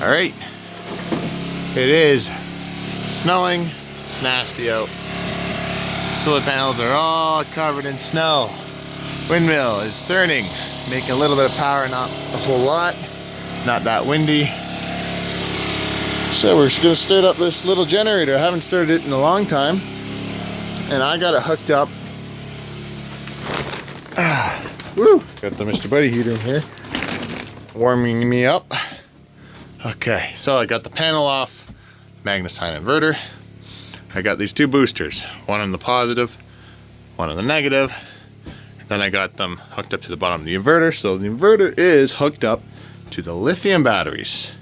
All right, it is snowing. It's nasty out. Solar panels are all covered in snow. Windmill is turning, making a little bit of power, not a whole lot, not that windy. So we're just gonna start up this little generator. I haven't started it in a long time, and I got it hooked up. Woo! Got the Mr. Buddy heater in here, warming me up. Okay, so I got the panel off, MagnaSine inverter. I got these two boosters, one on the positive, one on the negative. Then I got them hooked up to the bottom of the inverter. So the inverter is hooked up to the lithium batteries.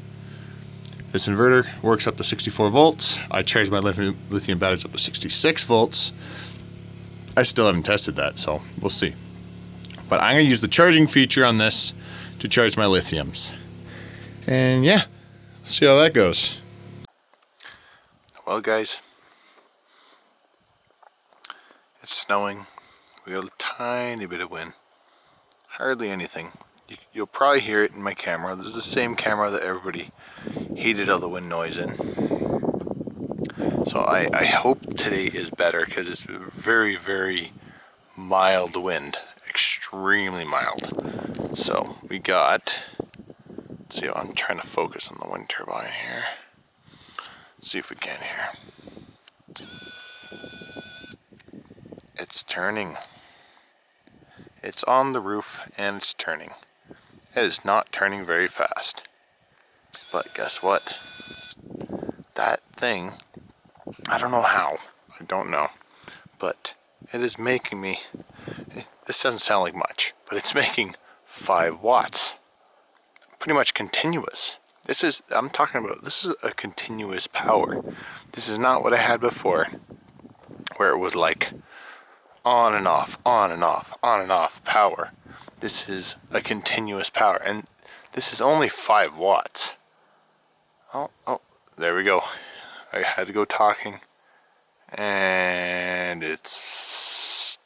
This inverter works up to 64 volts. I charge my lithium batteries up to 66 volts. I still haven't tested that, so we'll see. But I'm gonna use the charging feature on this to charge my lithiums. And yeah, see how that goes. Well guys, it's snowing. We got a tiny bit of wind. Hardly anything. You'll probably hear it in my camera. This is the same camera that everybody hated all the wind noise in. So I hope today is better because it's very, very mild wind. Extremely mild. So we got, let's see, I'm trying to focus on the wind turbine here. Let's see if we can here. It's turning. It's on the roof and it's turning. It is not turning very fast. But guess what? That thing, I don't know how. I don't know. But it is making me, this doesn't sound like much, but it's making 5 watts. Pretty much continuous. This is, I'm talking about, this is a continuous power. This is not what I had before, where it was like on and off, on and off, on and off power. This is a continuous power, and this is only 5 watts. Oh, there we go. I had to go talking, and it's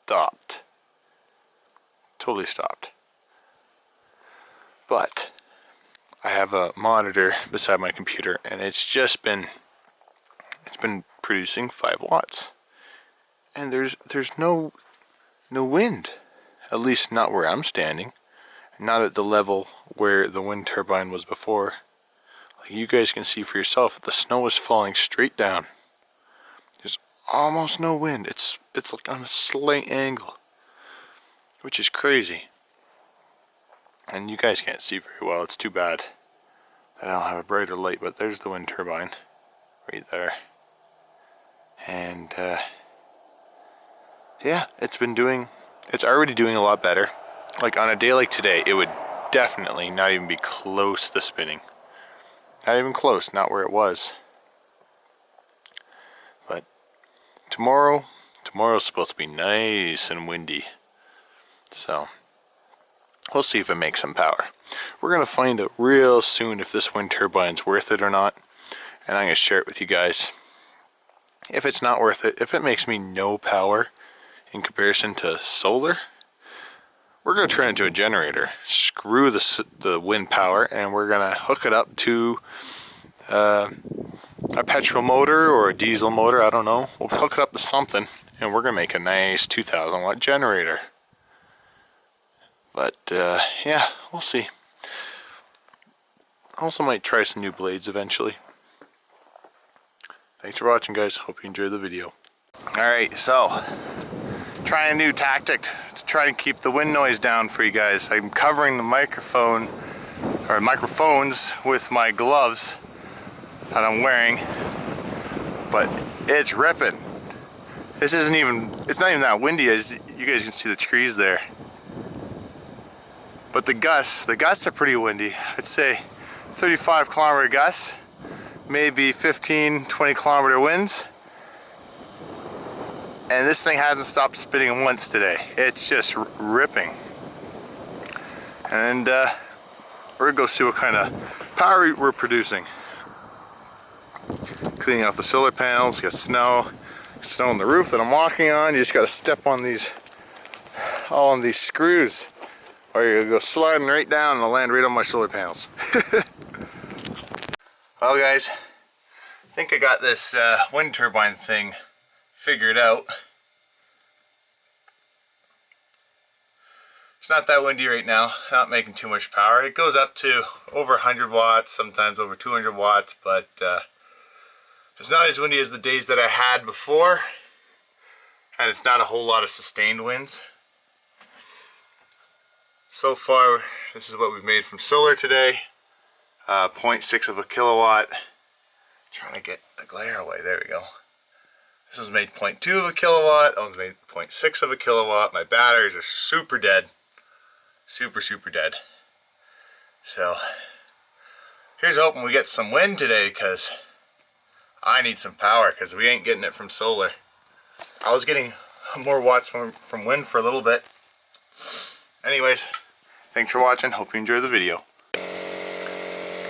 stopped. Totally stopped. But I have a monitor beside my computer, and it's been producing 5 watts. And there's no wind, at least not where I'm standing, not at the level where the wind turbine was before. Like you guys can see for yourself, the snow is falling straight down. There's almost no wind. It's like on a slight angle, which is crazy. And you guys can't see very well. It's too bad that I don't have a brighter light, but there's the wind turbine right there. And yeah, it's already doing a lot better. Like on a day like today, it would definitely not even be close to spinning. Not even close, not where it was. But tomorrow's supposed to be nice and windy. So we'll see if it makes some power. We're gonna find out real soon if this wind turbine's worth it or not. And I'm gonna share it with you guys. If it's not worth it, if it makes me no power in comparison to solar, we're going to turn it into a generator. Screw the wind power, and we're going to hook it up to a petrol motor or a diesel motor. I don't know. We'll hook it up to something, and we're going to make a nice 2,000 watt generator. But yeah, we'll see. Also might try some new blades eventually. Thanks for watching, guys. Hope you enjoyed the video. Alright, so trying a new tactic to try and keep the wind noise down for you guys. I'm covering the microphone or microphones with my gloves that I'm wearing, but it's ripping. It's not even that windy, as you guys can see the trees there. But the gusts are pretty windy. I'd say 35 kilometer gusts, maybe 15, 20 kilometer winds. And this thing hasn't stopped spinning once today. It's just ripping. And we're gonna go see what kind of power we're producing. Cleaning off the solar panels, got snow on the roof that I'm walking on. You just gotta step on all on these screws, or you're gonna go sliding right down and it'll land right on my solar panels. Well guys, I think I got this wind turbine thing figured out. It's not that windy right now, not making too much power. It goes up to over 100 watts, sometimes over 200 watts, but it's not as windy as the days that I had before, and it's not a whole lot of sustained winds. So far, this is what we've made from solar today. 0.6 of a kilowatt. Trying to get the glare away, there we go. This was made 0.2 of a kilowatt, that one's made 0.6 of a kilowatt. My batteries are super dead. Super dead. So here's hoping we get some wind today, because I need some power, because we ain't getting it from solar. I was getting more watts from wind for a little bit. Anyways, thanks for watching, hope you enjoyed the video.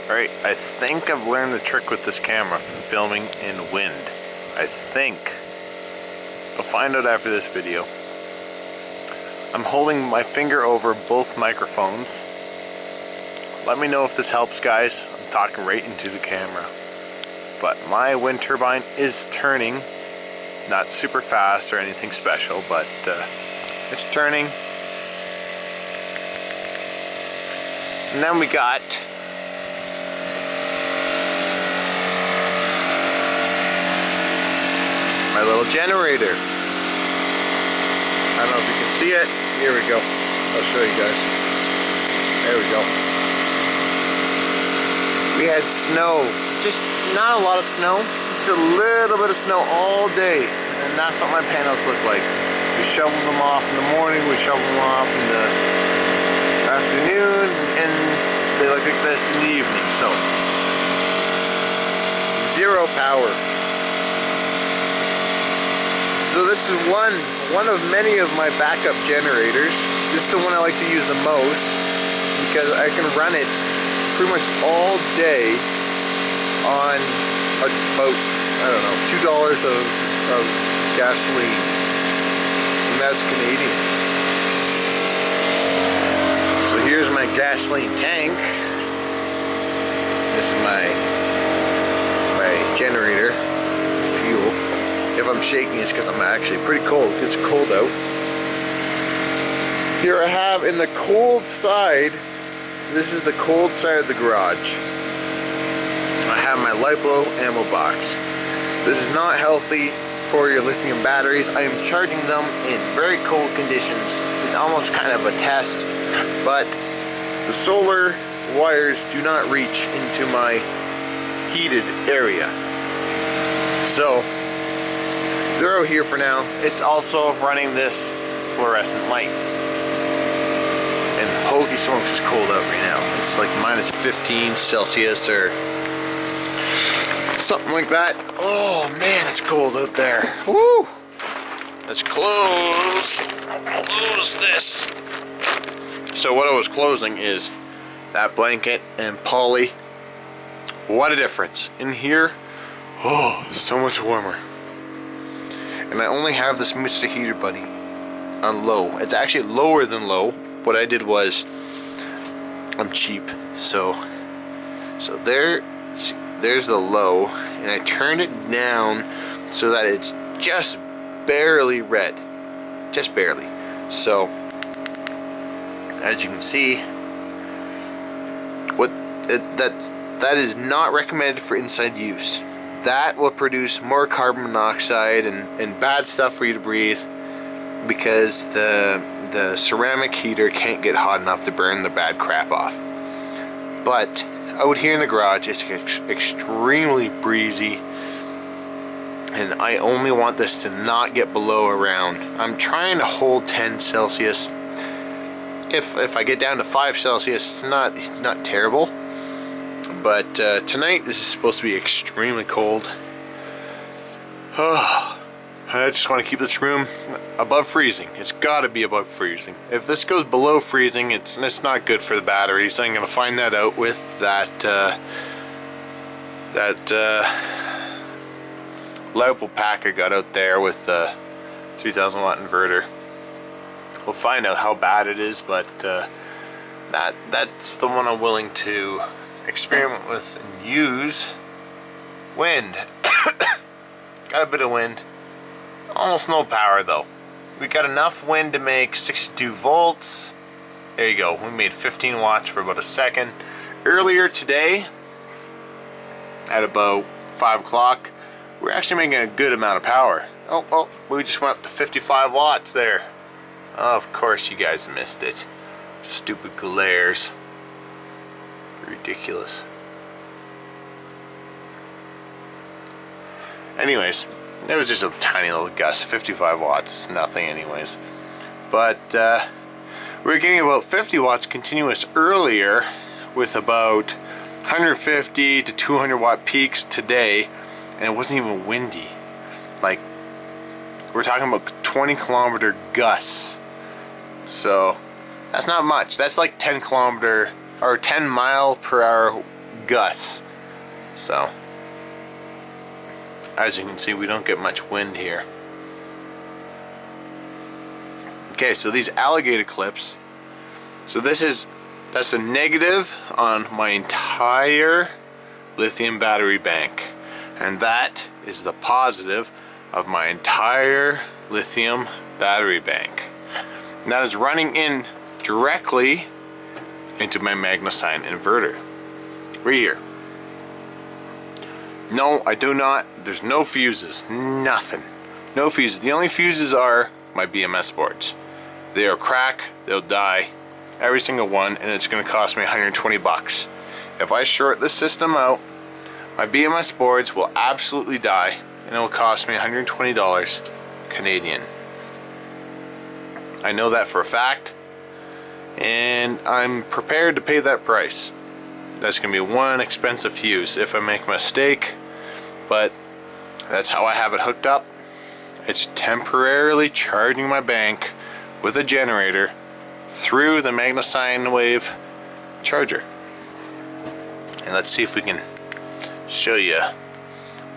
Alright, I think I've learned the trick with this camera for filming in wind. I think. I'll find out after this video. I'm holding my finger over both microphones. Let me know if this helps, guys. I'm talking right into the camera. But my wind turbine is turning. Not super fast or anything special, but it's turning. And then we got my little generator. I don't know if you can see it. Here we go. I'll show you guys. There we go. We had snow. Just not a lot of snow. Just a little bit of snow all day. And that's what my panels look like. We shoveled them off in the morning. We shoveled them off in the afternoon. And they look like this in the evening. So, zero power. So this is one of many of my backup generators. This is the one I like to use the most because I can run it pretty much all day on about, I don't know, $2 of gasoline. And that's Canadian. So here's my gasoline tank. This is my generator fuel. If I'm shaking, it's because I'm actually pretty cold. It's cold out. Here I have in the cold side, this is the cold side of the garage. I have my LiPo ammo box. This is not healthy for your lithium batteries. I am charging them in very cold conditions. It's almost kind of a test, but the solar wires do not reach into my heated area. So they're out here for now. It's also running this fluorescent light. And holy smokes, it's cold out right now. It's like minus 15 Celsius or something like that. Oh man, it's cold out there. Woo! Let's close this. So what I was closing is that blanket and poly. What a difference. In here, oh, so much warmer. And I only have this Mr. Heater Buddy on low. It's actually lower than low. What I did was, I'm cheap, so there's the low, and I turned it down so that it's just barely red, just barely. So as you can see, that is not recommended for inside use. That will produce more carbon monoxide and bad stuff for you to breathe, because the ceramic heater can't get hot enough to burn the bad crap off. But out here in the garage, it's extremely breezy, and I only want this to not get below around. I'm trying to hold 10 Celsius. If I get down to 5 Celsius, it's not terrible. But tonight, this is supposed to be extremely cold. Oh, I just want to keep this room above freezing. It's got to be above freezing. If this goes below freezing, it's not good for the batteries. I'm going to find that out with that LiPo pack I got out there with the 3000 watt inverter. We'll find out how bad it is, but that's the one I'm willing to experiment with and use wind. Got a bit of wind. Almost no power though. We got enough wind to make 62 volts. There you go. We made 15 watts for about a second. Earlier today, at about 5 o'clock, we're actually making a good amount of power. Oh, we just went up to 55 watts there. Oh, of course you guys missed it. Stupid glares. Ridiculous. Anyways, it was just a tiny little gust. 55 watts. It's nothing anyways. But we were getting about 50 watts continuous earlier with about 150 to 200 watt peaks today, and it wasn't even windy. Like, we're talking about 20 kilometer gusts. So that's not much. That's like 10 kilometer or 10 mile per hour gusts. So as you can see, we don't get much wind here. Okay, so these alligator clips. So that's a negative on my entire lithium battery bank, and that is the positive of my entire lithium battery bank. And that is running in directly into my MagnaSign inverter right here. No, I do not. There's no fuses. Nothing. No fuses. The only fuses are my BMS boards. They'll crack. They'll die. Every single one. And it's going to cost me 120 bucks. If I short this system out, my BMS boards will absolutely die. And it will cost me $120 Canadian. I know that for a fact. And I'm prepared to pay that price. That's going to be one expensive fuse if I make a mistake. But that's how I have it hooked up. It's temporarily charging my bank with a generator through the MagnaSign Wave charger. And let's see if we can show you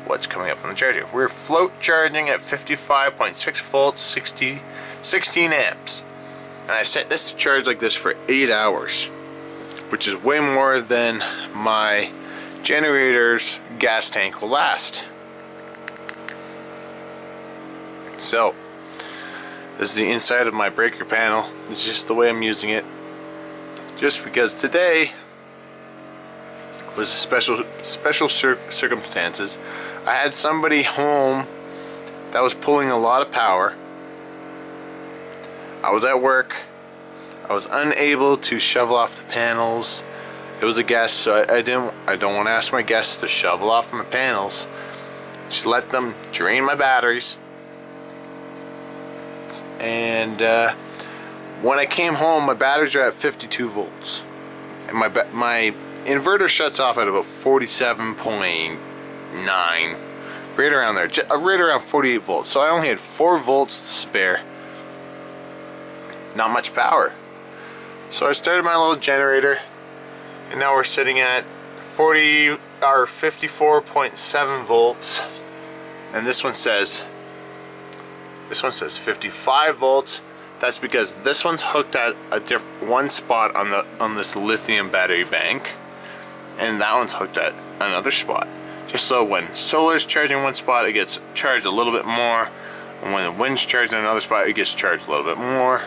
what's coming up on the charger. We're float charging at 55.6 volts, 16 amps. And I set this to charge like this for 8 hours, which is way more than my generator's gas tank will last. So this is the inside of my breaker panel. It's just the way I'm using it, just because today was special circumstances. I had somebody home that was pulling a lot of power. I was at work. I was unable to shovel off the panels. It was a guest, so I don't want to ask my guests to shovel off my panels. Just let them drain my batteries. And when I came home, my batteries are at 52 volts, and my inverter shuts off at about 47.9, right around there, right around 48 volts. So I only had 4 volts to spare. Not much power. So I started my little generator, and now we're sitting at 54.7 volts, and this one says 55 volts. That's because this one's hooked at one spot on this lithium battery bank, and that one's hooked at another spot. Just so when solar's charging one spot, it gets charged a little bit more, and when the wind's charged in another spot, it gets charged a little bit more.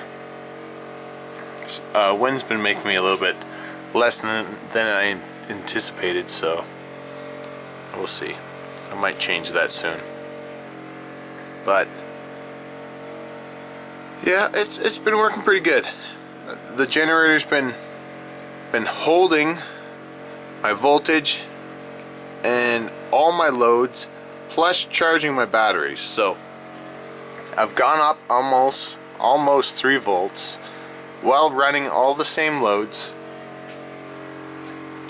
Wind's been making me a little bit less than I anticipated, so we'll see. I might change that soon. But yeah, it's been working pretty good. The generator's been holding my voltage and all my loads, plus charging my batteries. So I've gone up almost 3 volts while running all the same loads.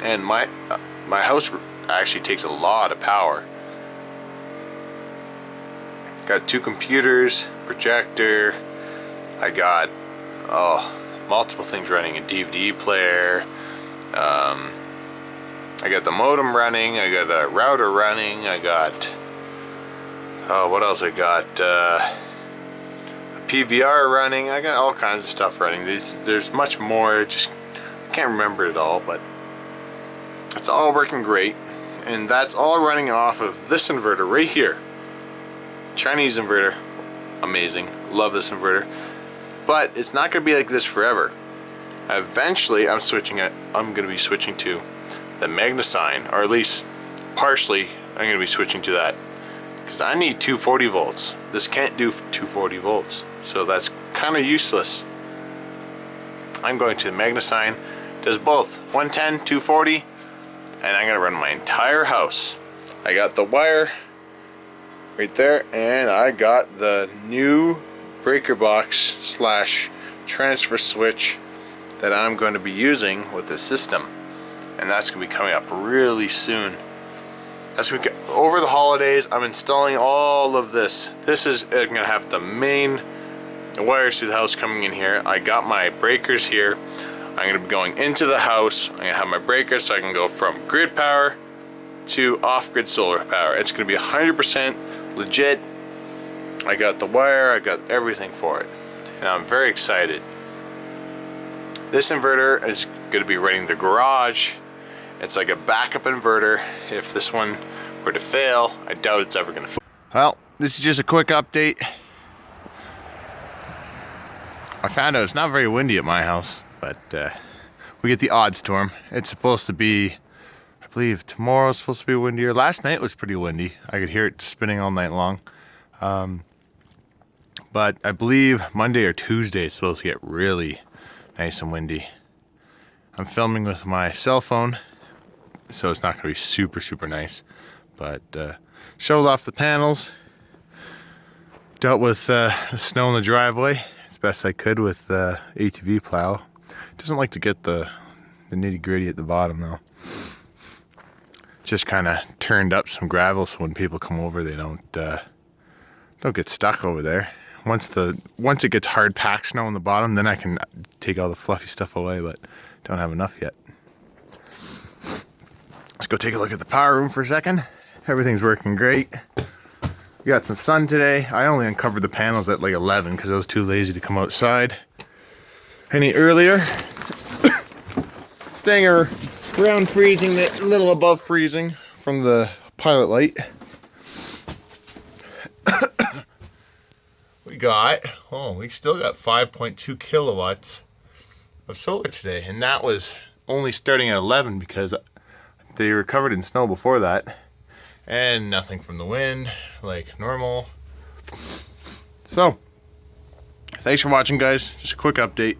And my house actually takes a lot of power. Got 2 computers, projector. I got multiple things running, a DVD player. I got the modem running. I got a router running. I got what else? I got a PVR running. I got all kinds of stuff running. There's much more. Just can't remember it all, but It's all working great, and that's all running off of this inverter right here. Chinese inverter, amazing, love this inverter. But it's not going to be like this forever. Eventually, I'm going to be switching to the MagnaSine, or at least partially, I'm going to be switching to that. Because I need 240 volts. This can't do 240 volts, so that's kind of useless. I'm going to the MagnaSine, does both 110, 240, and I'm going to run my entire house. I got the wire right there, and I got the new breaker box slash transfer switch that I'm going to be using with this system, and that's going to be coming up really soon. As we get over the holidays, I'm installing all of this. This is going to have the main wires through the house coming in here. I got my breakers here. I'm going to be going into the house. I'm going to have my breakers so I can go from grid power to off-grid solar power. It's going to be 100% legit. I got the wire, I got everything for it, and I'm very excited. This inverter is going to be running the garage. It's like a backup inverter. If this one were to fail, I doubt it's ever going to fail. Well, this is just a quick update. I found out it's not very windy at my house, but we get the odd storm. It's supposed to be, I believe tomorrow's supposed to be windier. Last night was pretty windy. I could hear it spinning all night long. But I believe Monday or Tuesday it's supposed to get really nice and windy. I'm filming with my cell phone, so it's not going to be super nice. But shoveled off the panels, dealt with the snow in the driveway as best I could with the ATV plow. It doesn't like to get the nitty gritty at the bottom though. Just kind of turned up some gravel so when people come over they don't get stuck over there. Once it gets hard packed snow on the bottom, then I can take all the fluffy stuff away, but don't have enough yet. Let's go take a look at the power room for a second. Everything's working great. We got some sun today. I only uncovered the panels at like 11 because I was too lazy to come outside any earlier. Staying around freezing, a little above freezing from the pilot light. We still got 5.2 kilowatts of solar today, and that was only starting at 11 because they were covered in snow before that, and nothing from the wind like normal. So thanks for watching, guys. Just a quick update.